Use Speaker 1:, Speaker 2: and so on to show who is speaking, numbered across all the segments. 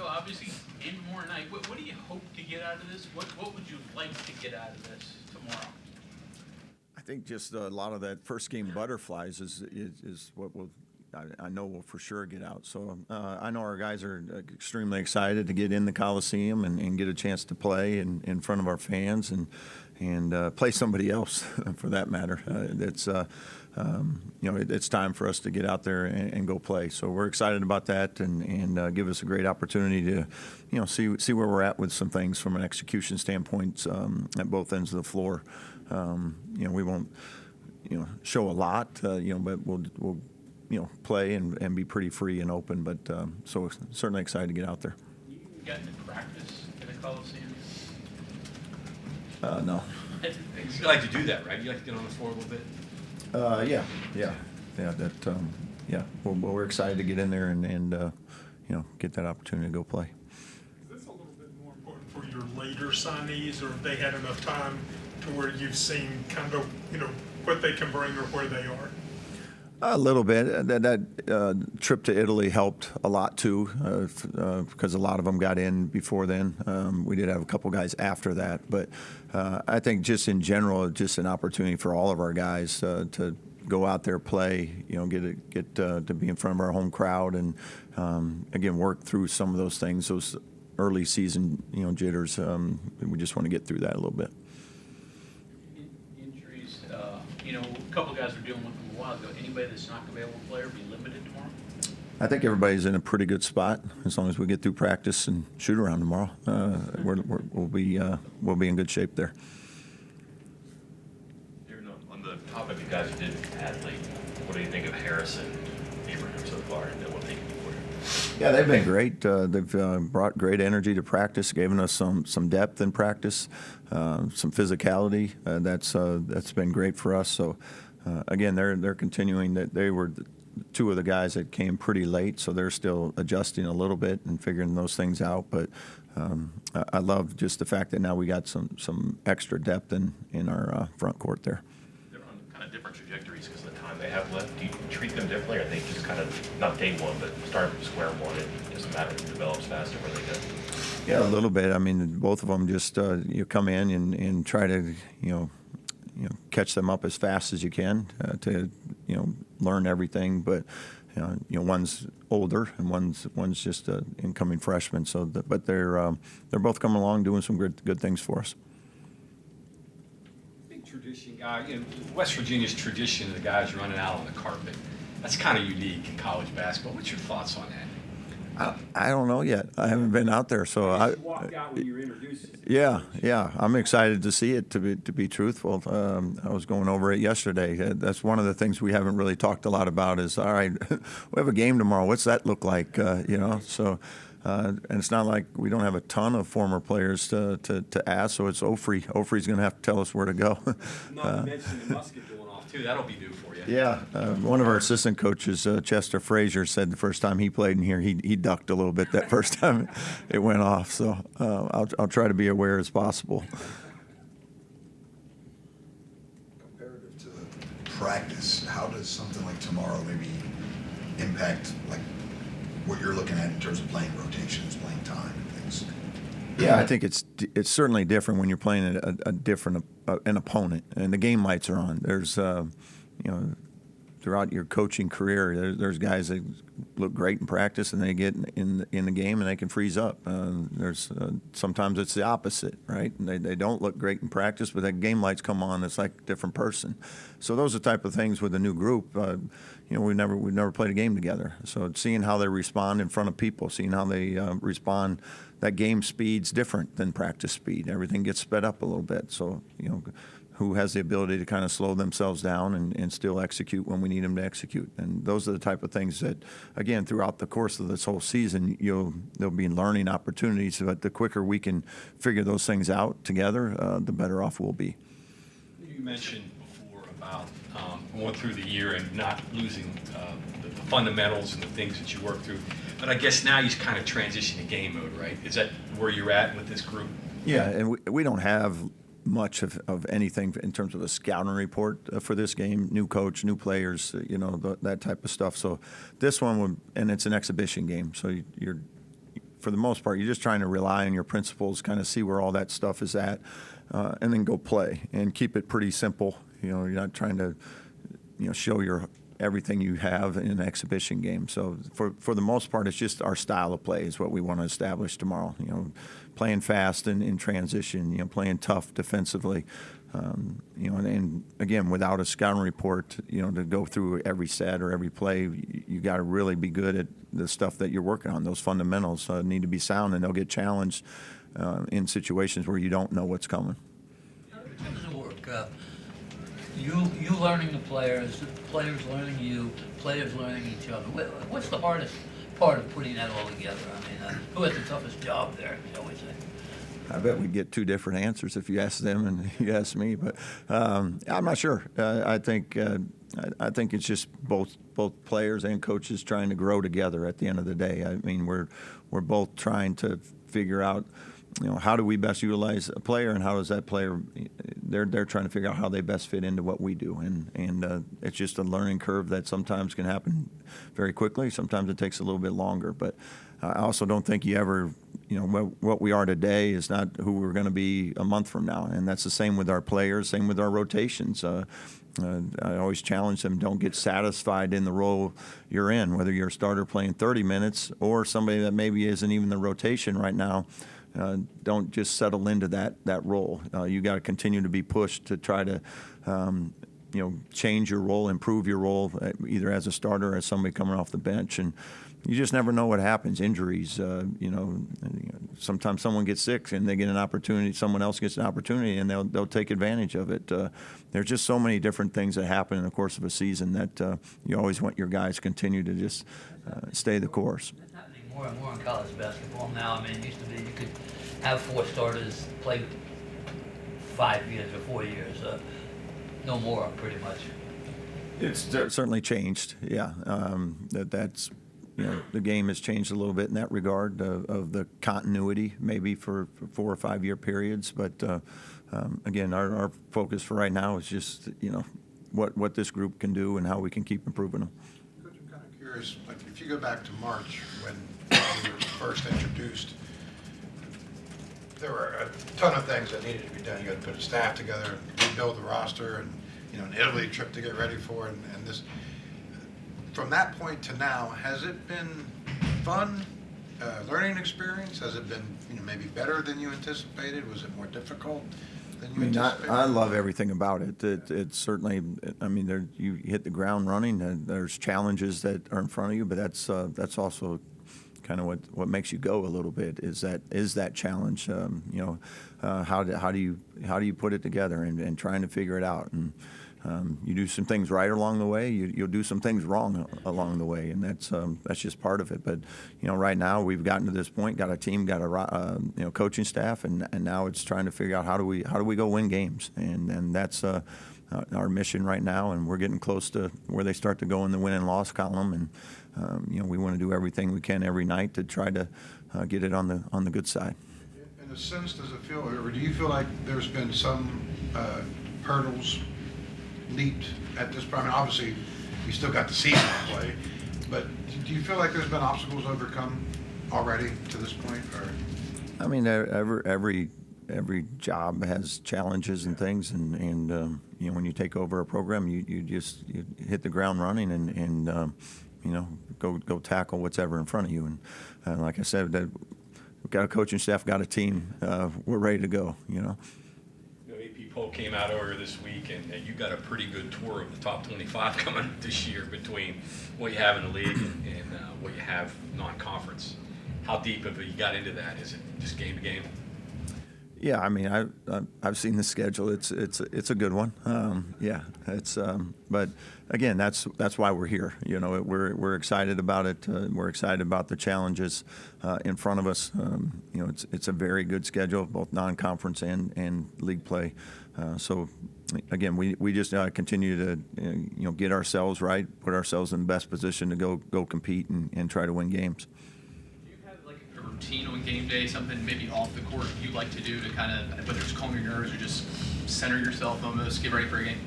Speaker 1: know, obviously, end tomorrow night. What do you hope to get out of this? What would you like to get out of this tomorrow?
Speaker 2: I think just a lot of that first game butterflies is what I know we'll for sure get out. So I know our guys are extremely excited to get in the Coliseum and get a chance to play in front of our fans and play somebody else for that matter. It's time for us to get out there and go play. So we're excited about that and give us a great opportunity to, see where we're at with some things from an execution standpoint at both ends of the floor. We won't, show a lot, but we'll play and be pretty free and open. But so certainly excited to get out there.
Speaker 1: You gotten to practice in the Coliseum?
Speaker 2: No.
Speaker 3: You like to do that, right? You like to get on the floor a little bit?
Speaker 2: Yeah. Well, we're excited to get in there and get that opportunity to go play.
Speaker 4: Is this a little bit more important for your later signees, or have they had enough time to where you've seen kind of, what they can bring or where they are?
Speaker 2: A little bit. That trip to Italy helped a lot too, because a lot of them got in before then. We did have a couple guys after that, but I think just in general, just an opportunity for all of our guys to go out there, play, get to be in front of our home crowd, and again work through some of those things, those early season jitters. We just want to get through that a little bit.
Speaker 1: Injuries, a couple guys were dealing with them a while ago. Anybody that's not available to play or be limited tomorrow?
Speaker 2: I think everybody's in a pretty good spot as long as we get through practice and shoot around tomorrow. We'll be in good shape there.
Speaker 3: On the topic of guys who didn't add late, what do you think of Harrison, Abraham so far, and what they can do for you?
Speaker 2: Yeah, they've been great. They've brought great energy to practice, given us some depth in practice, some physicality. That's been great for us. So again, they're continuing. That they were two of the guys that came pretty late, so they're still adjusting a little bit and figuring those things out. But I love just the fact that now we got some extra depth in our front court there.
Speaker 3: They're on kind of different trajectories because of the time they have left. Do you treat them differently, or are they just kind of not day one, but start from square one? It doesn't matter who develops faster where they go.
Speaker 2: Yeah, a little bit. I mean, both of them just you come in and try to catch them up as fast as you can to learn everything. But one's older and one's just an incoming freshman. So, but they're both coming along doing some good things for us.
Speaker 5: Big tradition guy. West Virginia's tradition of the guys running out on the carpet. That's kind of unique in college basketball. What's your thoughts on that?
Speaker 2: I don't know yet. I haven't been out there, so
Speaker 5: I walked out when you were introduced.
Speaker 2: Yeah. I'm excited to see it. To be truthful, I was going over it yesterday. That's one of the things we haven't really talked a lot about. Is all right. We have a game tomorrow. What's that look like? So. And it's not like we don't have a ton of former players to ask, so it's Ofri. Ofri's going to have to tell us where to go.
Speaker 5: Not to mention the musket going off, too. That'll be new for you.
Speaker 2: Yeah. One of our assistant coaches, Chester Frazier, said the first time he played in here, he ducked a little bit that first time it went off. So I'll try to be aware as possible.
Speaker 6: Comparative to practice, how does something like tomorrow maybe impact, like, what you're looking at in terms of playing rotations, playing time, and things?
Speaker 2: Yeah, I think it's certainly different when you're playing a different an opponent, and the game lights are on. There's throughout your coaching career, there's guys that look great in practice and they get in the game and they can freeze up. There's sometimes it's the opposite, right? And they don't look great in practice, but that game lights come on, it's like a different person. So those are the type of things with a new group. We've never played a game together. So seeing how they respond in front of people, seeing how they respond, that game speed's different than practice speed. Everything gets sped up a little bit. So who has the ability to kind of slow themselves down and still execute when we need them to execute. And those are the type of things that, again, throughout the course of this whole season, there'll be learning opportunities. But the quicker we can figure those things out together, the better off we'll be.
Speaker 5: You mentioned before about going through the year and not losing the fundamentals and the things that you work through. But I guess now you kind of transition to game mode, right? Is that where you're at with this group?
Speaker 2: Yeah, and we don't have much of anything in terms of a scouting report for this game. New coach, new players, that type of stuff. So this one and it's an exhibition game. So you're for the most part, you're just trying to rely on your principles, kind of see where all that stuff is at, and then go play and keep it pretty simple. You're not trying to, show your everything you have in an exhibition game. So for the most part, it's just our style of play is what we want to establish tomorrow. Playing fast and in transition, playing tough defensively. And again, without a scouting report, to go through every set or every play, you got to really be good at the stuff that you're working on. Those fundamentals need to be sound, and they'll get challenged in situations where you don't know what's coming.
Speaker 7: How does it work? You learning the players learning you, players learning each other. What's the hardest part of putting that all together? I mean, who has the toughest job there, shall we say?
Speaker 2: I bet we'd get two different answers if you asked them and you asked me, but I'm not sure. I think it's just both players and coaches trying to grow together at the end of the day. I mean, we're both trying to figure out, how do we best utilize a player, and how does that player, they're trying to figure out how they best fit into what we do. And it's just a learning curve that sometimes can happen very quickly. Sometimes it takes a little bit longer, but I also don't think you ever, what we are today is not who we're going to be a month from now. And that's the same with our players, same with our rotations. I always challenge them, don't get satisfied in the role you're in, whether you're a starter playing 30 minutes or somebody that maybe isn't even the rotation right now. Don't just settle into that role. You got to continue to be pushed to try to, change your role, improve your role, either as a starter or as somebody coming off the bench. And you just never know what happens. Injuries, sometimes someone gets sick and they get an opportunity, someone else gets an opportunity, and they'll take advantage of it. There's just so many different things that happen in the course of a season that you always want your guys to continue to just stay the course.
Speaker 7: It's happening more and more in college basketball now. I mean, it used to be you could have 4 starters play 5 years or 4 years. No more, pretty much.
Speaker 2: It's certainly changed, yeah. That's the game has changed a little bit in that regard of the continuity, maybe for 4 or 5 year periods. But again, our focus for right now is just what this group can do and how we can keep improving them.
Speaker 8: Coach, I'm kind of curious. Like, if you go back to March when you were first introduced, there were a ton of things that needed to be done. You got to put a staff together, and rebuild the roster, and an Italy trip to get ready for, and this. From that point to now, has it been fun, learning experience? Has it been maybe better than you anticipated? Was it more difficult than you anticipated?
Speaker 2: I love everything about it. It's certainly, you hit the ground running, and there's challenges that are in front of you, but that's also kind of what makes you go a little bit is that challenge. How do you put it together and trying to figure it out, and you do some things right along the way. You'll do some things wrong along the way, and that's just part of it. But right now we've gotten to this point, got a team, got a coaching staff, and now it's trying to figure out how do we go win games, and that's our mission right now. And we're getting close to where they start to go in the win and loss column, and we want to do everything we can every night to try to get it on the good side.
Speaker 8: In a sense, does it feel, or do you feel like there's been some hurdles leaped at this point? I mean, obviously, you still got the season to play, but do you feel like there's been obstacles overcome already to this point? Or?
Speaker 2: I mean, every job has challenges and things, and when you take over a program, you just hit the ground running and go tackle what's ever in front of you. And like I said, we've got a coaching staff, got a team, we're ready to go.
Speaker 5: AP poll came out earlier this week, and you got a pretty good tour of the top 25 coming up this year between what you have in the league and what you have non-conference. How deep have you got into that? Is it just game to game?
Speaker 2: Yeah, I mean, I've seen the schedule. It's a good one. But again, that's why we're here. We're excited about it. We're excited about the challenges in front of us. It's a very good schedule, both non-conference and league play. So again, we just continue to get ourselves right, put ourselves in the best position to go compete and try to win games.
Speaker 1: Routine on game day, something maybe off the court you like to do to kind of, whether it's calm your nerves or just center yourself almost, get ready for a game?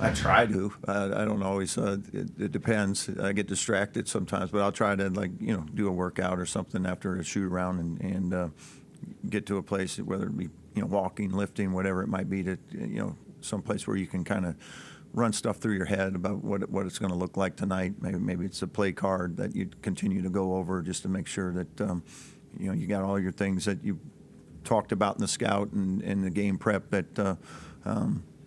Speaker 2: I try to. I don't always. It depends. I get distracted sometimes, but I'll try to do a workout or something after a shoot around and get to a place, whether it be walking, lifting, whatever it might be, to some place where you can kind of run stuff through your head about what it's going to look like tonight. Maybe it's a play card that you continue to go over just to make sure that you got all your things that you talked about in the scout and in the game prep that.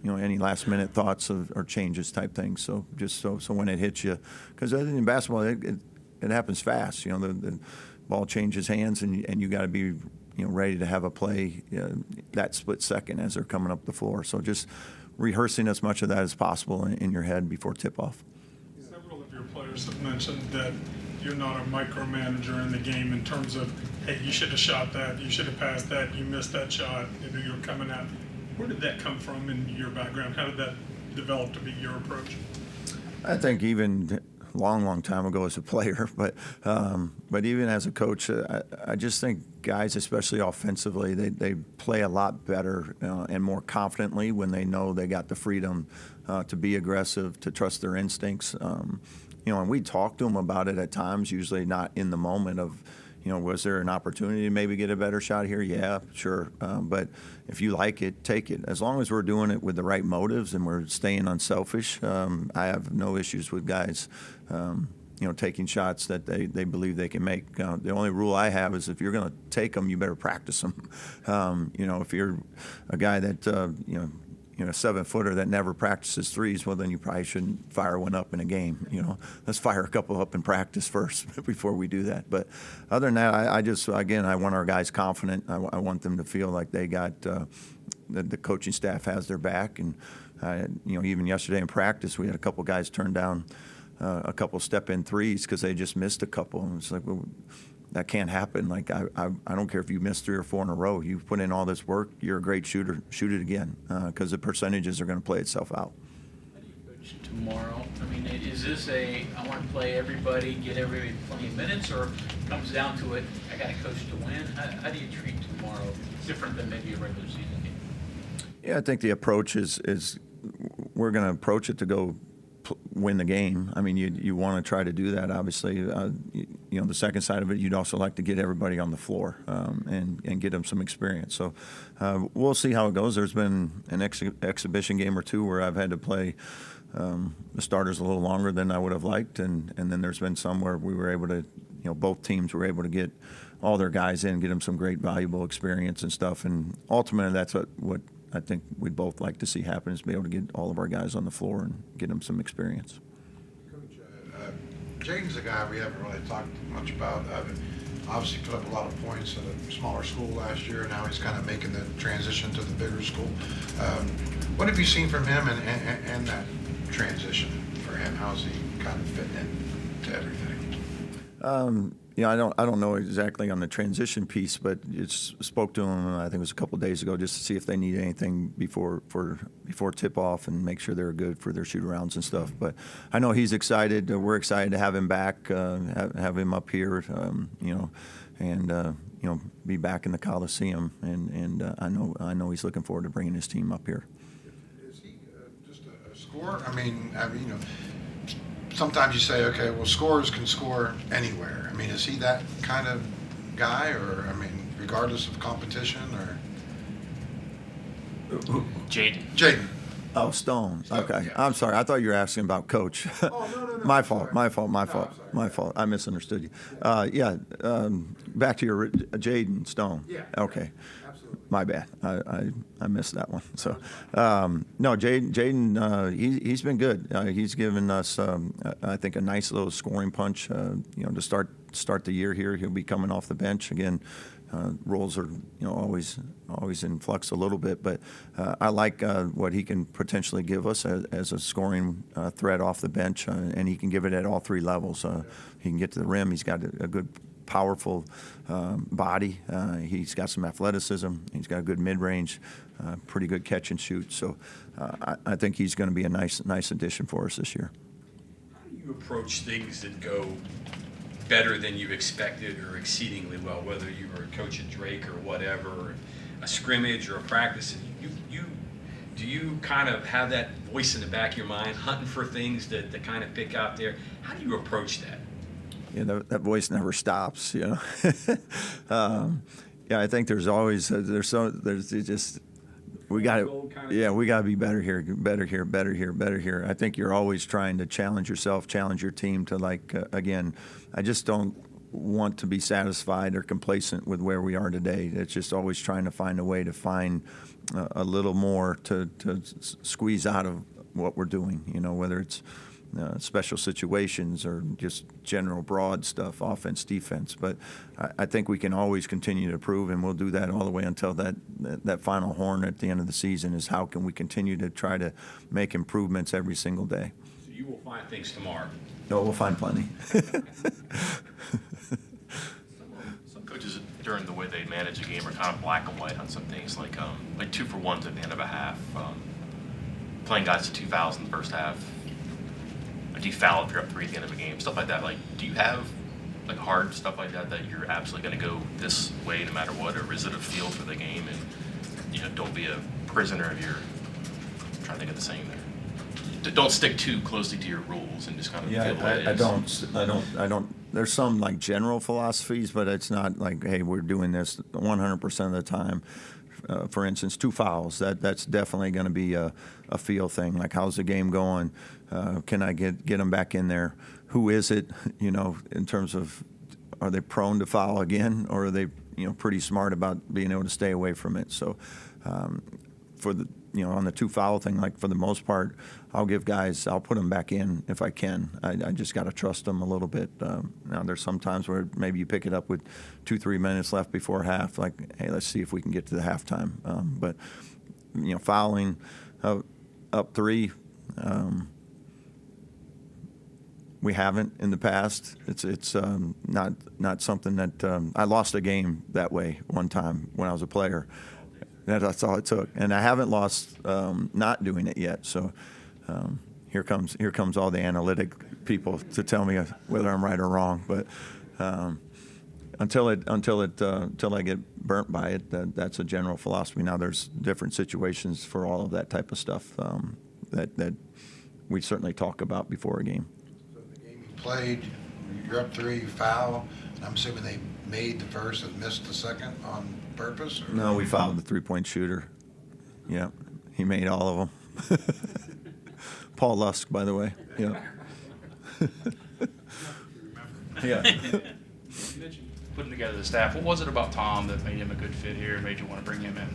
Speaker 2: Any last minute thoughts or changes type things. So just so when it hits you, because in basketball it happens fast. The ball changes hands and you got to be ready to have a play that split second as they're coming up the floor. So just rehearsing as much of that as possible in your head before tip off.
Speaker 4: Several of your players have mentioned that you're not a micromanager in the game in terms of, hey, you should have shot that, you should have passed that, you missed that shot, you're coming out. Where did that come from in your background? How did that develop to be your approach?
Speaker 2: I think even long time ago as a player, but even as a coach, I just think guys, especially offensively, they play a lot better and more confidently when they know they got the freedom to be aggressive, to trust their instincts. And we talk to them about it at times, usually not in the moment of, was there an opportunity to maybe get a better shot here? Yeah, sure. But if you like it, take it. As long as we're doing it with the right motives and we're staying unselfish, I have no issues with guys, taking shots that they believe they can make. The only rule I have is if you're going to take them, you better practice them. If you're a guy that, a 7-footer that never practices threes, well, then you probably shouldn't fire one up in a game. Let's fire a couple up in practice first before we do that. But other than that, I want our guys confident. I want them to feel like they got the coaching staff has their back. And even yesterday in practice, we had a couple guys turn down a couple step-in threes because they just missed a couple. And it's like, well, that can't happen. Like, I don't care if you miss 3 or 4 in a row. You've put in all this work. You're a great shooter. Shoot it again, because the percentages are going to play itself out.
Speaker 1: How do you coach tomorrow? I mean, is this I want to play everybody, get everybody plenty of minutes, or it comes down to it, I got to coach to win? How do you treat tomorrow different than maybe a regular season game?
Speaker 2: Yeah, I think the approach is we're going to approach it to go win the game. I mean, you want to try to do that, obviously. The second side of it, you'd also like to get everybody on the floor and get them some experience. So we'll see how it goes. There's been an exhibition game or two where I've had to play the starters a little longer than I would have liked, and then there's been some where we were able to, both teams were able to get all their guys in, get them some great, valuable experience and stuff. And ultimately, that's what I think we'd both like to see happen, is be able to get all of our guys on the floor and get them some experience.
Speaker 8: Coach, Jaden's a guy we haven't really talked much about. Obviously put up a lot of points at a smaller school last year. Now he's kind of making the transition to the bigger school. What have you seen from him and that transition for him? How's he kind of fitting into everything?
Speaker 2: I don't know exactly on the transition piece, but spoke to him, I think it was a couple of days ago, just to see if they need anything before tip off and make sure they're good for their shoot arounds and stuff. But I know he's excited. We're excited to have him back, have him up here, and be back in the Coliseum. And I know he's looking forward to bringing his team up here.
Speaker 8: Is he just a scorer? I mean, sometimes you say, okay, well, scorers can score anywhere. I mean, is he that kind of guy, or, regardless of competition, or? Jaden.
Speaker 2: Oh, Stone. Okay.
Speaker 8: Yeah.
Speaker 2: I'm sorry. I thought you were asking about Coach.
Speaker 8: Oh, no.
Speaker 2: My fault.
Speaker 8: Sorry.
Speaker 2: My fault.
Speaker 8: No, I'm sorry.
Speaker 2: My fault. I misunderstood you. Back to your Jaden Stone.
Speaker 8: Yeah.
Speaker 2: Okay.
Speaker 8: Absolutely.
Speaker 2: My bad. I missed that one. So, no, Jaden, he's been good. He's given us, I think, a nice little scoring punch. To start the year here, he'll be coming off the bench again. Roles are always in flux a little bit, but I like what he can potentially give us as a scoring threat off the bench, and he can give it at all 3 levels. He can get to the rim. He's got a good, powerful body. He's got some athleticism. He's got a good mid-range, pretty good catch and shoot. So I think he's going to be a nice addition for us this year.
Speaker 5: How do you approach things that go better than you expected or exceedingly well, whether you were a coach at Drake or whatever, a scrimmage or a practice? do you kind of have that voice in the back of your mind, hunting for things to kind of pick out there? How do you approach that?
Speaker 2: Yeah, that voice never stops, you know. Yeah, I think there's always we got to be better here, better here, better here, better here. I think you're always trying to challenge yourself, challenge your team to again. I just don't want to be satisfied or complacent with where we are today. It's just always trying to find a way to find a little more to squeeze out of what we're doing. You know, whether it's special situations or just general broad stuff, offense, defense. But I think we can always continue to improve, and we'll do that all the way until that final horn at the end of the season is how can we continue to try to make improvements every single day.
Speaker 5: So you will find things tomorrow.
Speaker 2: No, we'll find plenty.
Speaker 3: Some coaches, during the way they manage a game, are kind of black and white on some things, like 2-for-1s at the end of a half, playing guys to 2 fouls in the first half. Do you foul if you're up 3 at the end of a game? Stuff like that. Like, do you have like hard stuff like that you're absolutely going to go this way no matter what, or is it a feel for the game and don't be a prisoner of your? I'm trying to think of the saying there. Don't stick too closely to your rules and just kind of feel what it is.
Speaker 2: I don't. There's some like general philosophies, but it's not like, hey, we're doing this 100% of the time. For instance, 2 fouls. That's definitely going to be a feel thing. Like, how's the game going? Can I get them back in there? Who is it? You know, in terms of, are they prone to foul again, or are they pretty smart about being able to stay away from it? So, for the on the 2 foul thing, like for the most part, I'll put them back in if I can. I just got to trust them a little bit. Now there's some times where maybe you pick it up with 2-3 minutes left before half, like, hey, let's see if we can get to the halftime. But fouling up 3, we haven't in the past. It's not something that I lost a game that way one time when I was a player. That's all it took, and I haven't lost not doing it yet. So here comes all the analytic people to tell me whether I'm right or wrong. But until I get burnt by it, that's a general philosophy. Now there's different situations for all of that type of stuff that we certainly talk about before a game.
Speaker 8: So the game you played, you're up 3, you foul. I'm assuming they made the first and missed the second on purpose? Or?
Speaker 2: No, we fouled the 3-point shooter. Yeah, he made all of them. Paul Lusk, by the way. Yeah. Yeah.
Speaker 9: You mentioned putting together the staff. What was it about Tom that made him a good fit here, made you want to bring him in?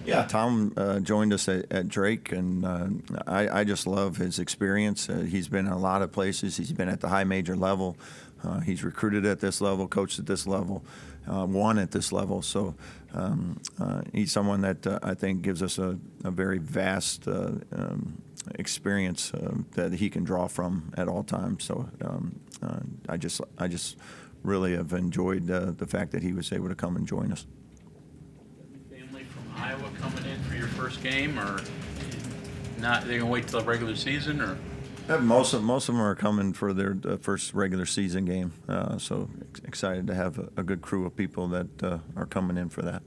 Speaker 2: Yeah, Tom joined us at Drake, and I just love his experience. He's been in a lot of places. He's been at the high major level. He's recruited at this level, coached at this level, won at this level. So he's someone that I think gives us a very vast experience that he can draw from at all times. So I just really have enjoyed the fact that he was able to come and join us.
Speaker 1: Family from Iowa coming in for your first game, or not? They're gonna wait till the regular season, or?
Speaker 2: Most of them are coming for their first regular season game. So excited to have a good crew of people that are coming in for that.